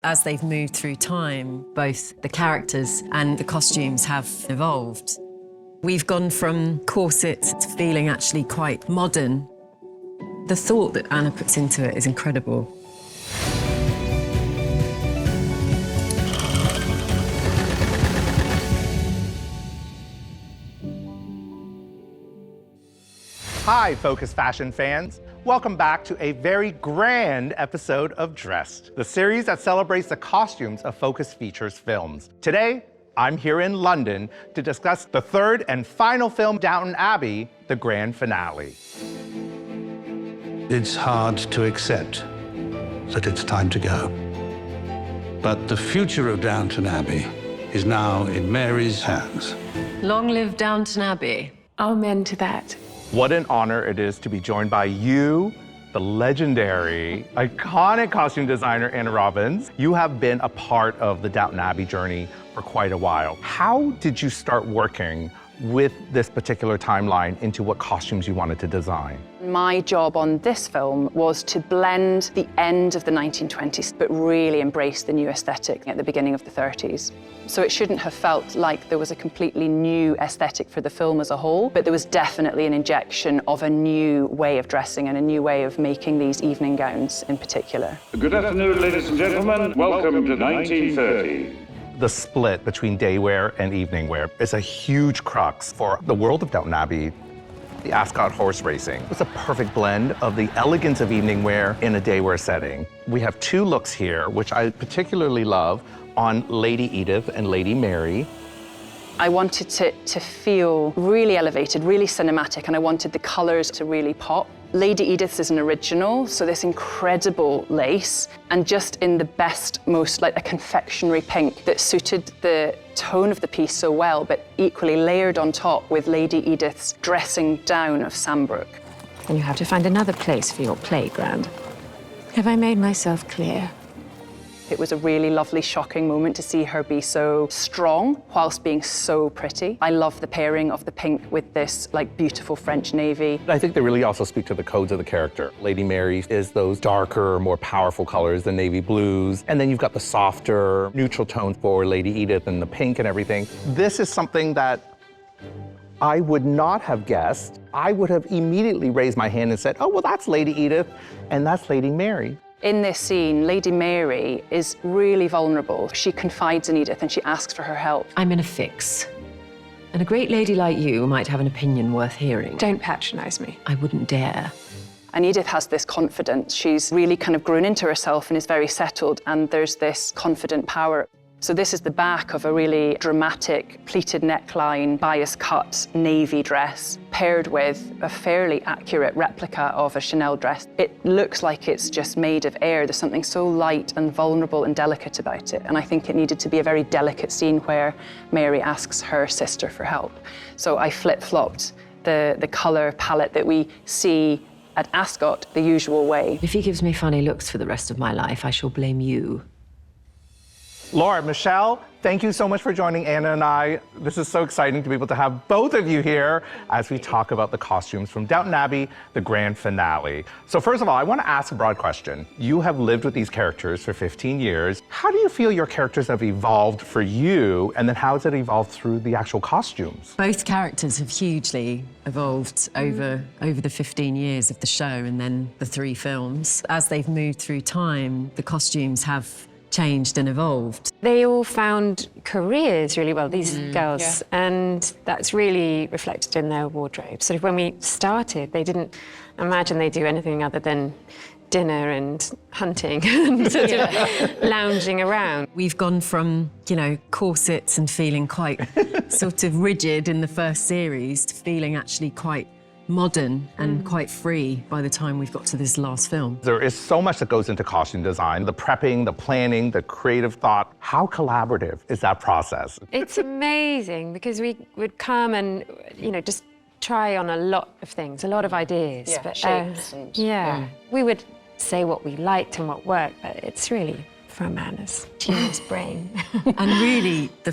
As they've moved through time, both the characters and the costumes have evolved. We've gone from corsets to feeling actually quite modern. The thought that Anna puts into it is incredible. Hi, Focus Fashion fans. Welcome back to a very grand episode of Dressed, the series that celebrates the costumes of Focus Features films. Today, I'm here in London to discuss the third and final film, Downton Abbey, the grand finale. It's hard to accept that it's time to go. But the future of Downton Abbey is now in Mary's hands. Long live Downton Abbey. Amen to that. What an honor it is to be joined by you, the legendary, iconic costume designer, Anna Robbins. You have been a part of the Downton Abbey journey for quite a while. How did you start working with this particular timeline into what costumes you wanted to design? My job on this film was to blend the end of the 1920s, but really embrace the new aesthetic at the beginning of the 30s. So it shouldn't have felt like there was a completely new aesthetic for the film as a whole, but there was definitely an injection of a new way of dressing and a new way of making these evening gowns in particular. Good afternoon, ladies and gentlemen. Welcome to 1930. The split between daywear and evening wear is a huge crux for the world of Downton Abbey. The Ascot horse racing was a perfect blend of the elegance of evening wear in a daywear setting. We have two looks here, which I particularly love, on Lady Edith and Lady Mary. I wanted to feel really elevated, really cinematic, and I wanted the colours to really pop. Lady Edith's is an original, so this incredible lace, and just in the best, most like a confectionery pink that suited the tone of the piece so well, but equally layered on top with Lady Edith's dressing down of Sambrook. And you have to find another place for your playground. Have I made myself clear? It was a really lovely, shocking moment to see her be so strong whilst being so pretty. I love the pairing of the pink with this like beautiful French navy. I think they really also speak to the codes of the character. Lady Mary is those darker, more powerful colors, the navy blues, and then you've got the softer, neutral tones for Lady Edith and the pink and everything. This is something that I would not have guessed. I would have immediately raised my hand and said, oh, well, that's Lady Edith and that's Lady Mary. In this scene, Lady Mary is really vulnerable. She confides in Edith and she asks for her help. I'm in a fix. And a great lady like you might have an opinion worth hearing. Don't patronise me. I wouldn't dare. And Edith has this confidence. She's really kind of grown into herself and is very settled, and there's this confident power. So this is the back of a really dramatic pleated neckline, bias cut navy dress, paired with a fairly accurate replica of a Chanel dress. It looks like it's just made of air. There's something so light and vulnerable and delicate about it. And I think it needed to be a very delicate scene where Mary asks her sister for help. So I flip-flopped the colour palette that we see at Ascot the usual way. If he gives me funny looks for the rest of my life, I shall blame you. Laura, Michelle, thank you so much for joining Anna and I. This is so exciting to be able to have both of you here as we talk about the costumes from Downton Abbey, the grand finale. So first of all, I want to ask a broad question. You have lived with these characters for 15 years. How do you feel your characters have evolved for you, and then how has it evolved through the actual costumes? Both characters have hugely evolved over the 15 years of the show and then the 3 films. As they've moved through time, the costumes have changed and evolved. They all found careers really well, these girls, and that's really reflected in their wardrobe. Sort of when we started, they didn't imagine they'd do anything other than dinner and hunting and sort of lounging around. We've gone from, you know, corsets and feeling quite sort of rigid in the first series to feeling actually quite modern and quite free by the time we've got to this last film. There is so much that goes into costume design, the prepping, the planning, the creative thought. How collaborative is that process? It's amazing because we would come and, you know, just try on a lot of things, a lot of ideas. Yeah, but, shapes and... We would say what we liked and what worked, but it's really from Anna's genius brain. And really, the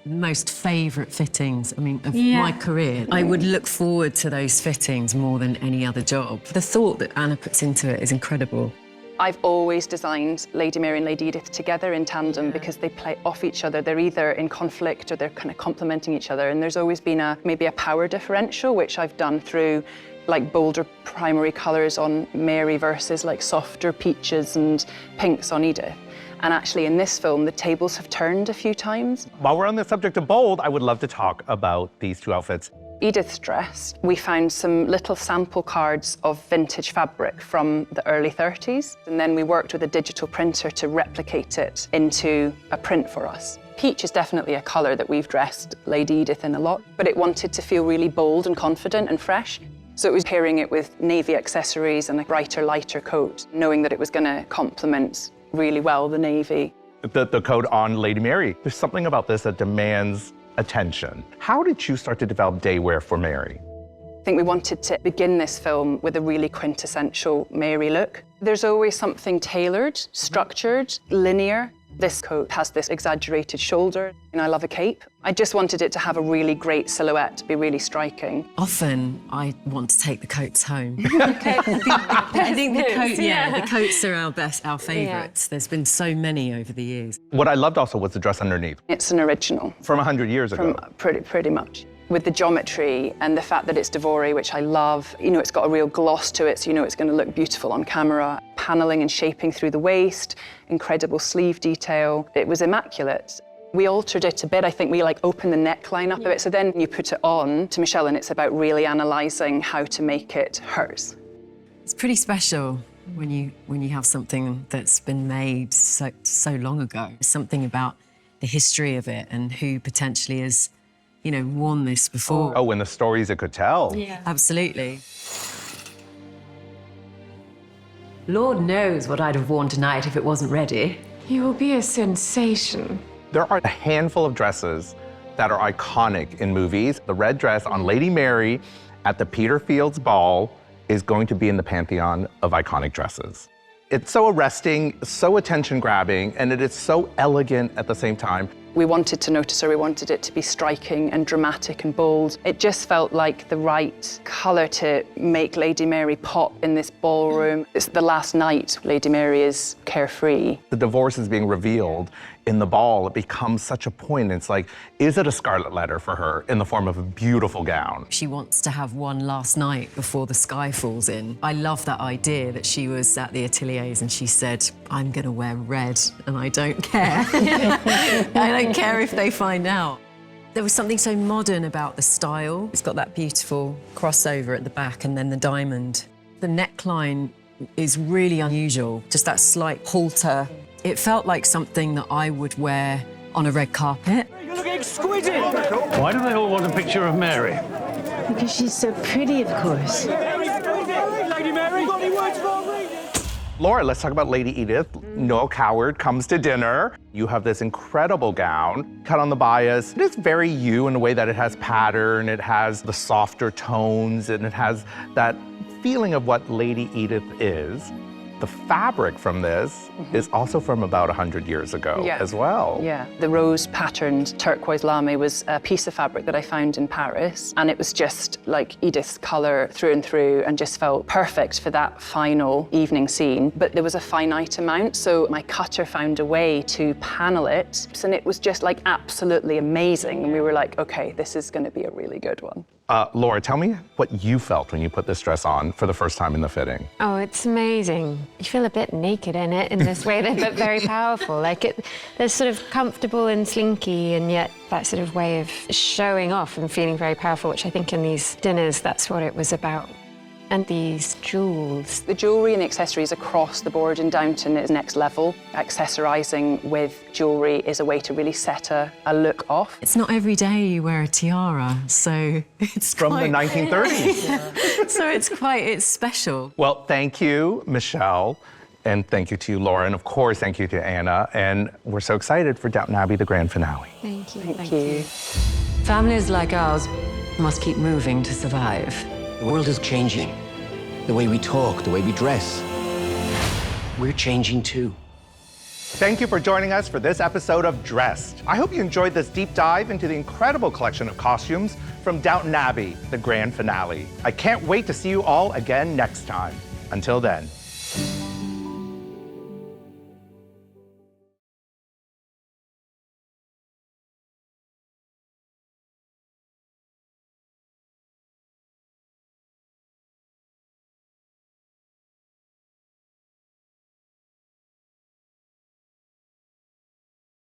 most favourite fittings, I mean, of my career. I would look forward to those fittings more than any other job. The thought that Anna puts into it is incredible. I've always designed Lady Mary and Lady Edith together in tandem because they play off each other. They're either in conflict or they're kind of complementing each other. And there's always been maybe a power differential, which I've done through like bolder primary colours on Mary versus like softer peaches and pinks on Edith. And actually in this film, the tables have turned a few times. While we're on the subject of bold, I would love to talk about these two outfits. Edith's dress, we found some little sample cards of vintage fabric from the early 30s. And then we worked with a digital printer to replicate it into a print for us. Peach is definitely a colour that we've dressed Lady Edith in a lot, but it wanted to feel really bold and confident and fresh. So it was pairing it with navy accessories and a brighter, lighter coat, knowing that it was going to complement really well the navy. The coat on Lady Mary, there's something about this that demands attention. How did you start to develop Daywear for Mary? I think we wanted to begin this film with a really quintessential Mary look. There's always something tailored, structured, linear. This coat has this exaggerated shoulder, and I love a cape. I just wanted it to have a really great silhouette, to be really striking. Often, I want to take the coats home. I think the coats, the coats are our favourites. There's been so many over the years. What I loved also was the dress underneath. It's an original. From 100 years ago. Pretty much. With the geometry and the fact that it's Daywear, which I love, you know, it's got a real gloss to it, so you know it's going to look beautiful on camera. Paneling and shaping through the waist, incredible sleeve detail. It was immaculate. We altered it a bit. I think we like opened the neckline up a bit, so then you put it on to Michelle, and it's about really analysing how to make it hers. It's pretty special when you have something that's been made so long ago. Something about the history of it and who potentially has, you know, worn this before. Oh, and the stories it could tell. Yeah. Absolutely. Lord knows what I'd have worn tonight if it wasn't ready. You will be a sensation. There are a handful of dresses that are iconic in movies. The red dress on Lady Mary at the Peter Fields Ball is going to be in the pantheon of iconic dresses. It's so arresting, so attention-grabbing, and it is so elegant at the same time. We wanted to notice her, we wanted it to be striking and dramatic and bold. It just felt like the right colour to make Lady Mary pop in this ballroom. It's the last night Lady Mary is carefree. The divorce is being revealed in the ball. It becomes such a point. It's like, is it a scarlet letter for her in the form of a beautiful gown? She wants to have one last night before the sky falls in. I love that idea that she was at the ateliers and she said, I'm going to wear red and I don't care. I don't care if they find out. There was something so modern about the style. It's got that beautiful crossover at the back and then the diamond. The neckline is really unusual, just that slight halter. It felt like something that I would wear on a red carpet. You're looking exquisite! Why do they all want a picture of Mary? Because she's so pretty, of course. Lady Mary, got any words for me? Laura, let's talk about Lady Edith. Noel Coward comes to dinner. You have this incredible gown, cut on the bias. It is very you in a way that it has pattern, it has the softer tones, and it has that feeling of what Lady Edith is. The fabric from this is also from about 100 years ago as well. Yeah, the rose-patterned turquoise lame was a piece of fabric that I found in Paris, and it was just like Edith's colour through and through and just felt perfect for that final evening scene. But there was a finite amount, so my cutter found a way to panel it, and it was just like absolutely amazing. And we were like, okay, this is going to be a really good one. Laura, tell me what you felt when you put this dress on for the first time in the fitting. Oh, it's amazing. You feel a bit naked in it in this way, but very powerful. Like they're sort of comfortable and slinky, and yet that sort of way of showing off and feeling very powerful, which I think in these dinners, that's what it was about. And these jewels. The jewellery and the accessories across the board in Downton is next level. Accessorising with jewellery is a way to really set a look off. It's not every day you wear a tiara, so it's From the 1930s. So it's special. Well, thank you, Michelle, and thank you to you, Laura, and of course, thank you to Anna. And we're so excited for Downton Abbey, the grand finale. Thank you. Thank you. Families like ours must keep moving to survive. The world is changing. The way we talk, the way we dress. We're changing too. Thank you for joining us for this episode of Dressed. I hope you enjoyed this deep dive into the incredible collection of costumes from Downton Abbey, the grand finale. I can't wait to see you all again next time. Until then.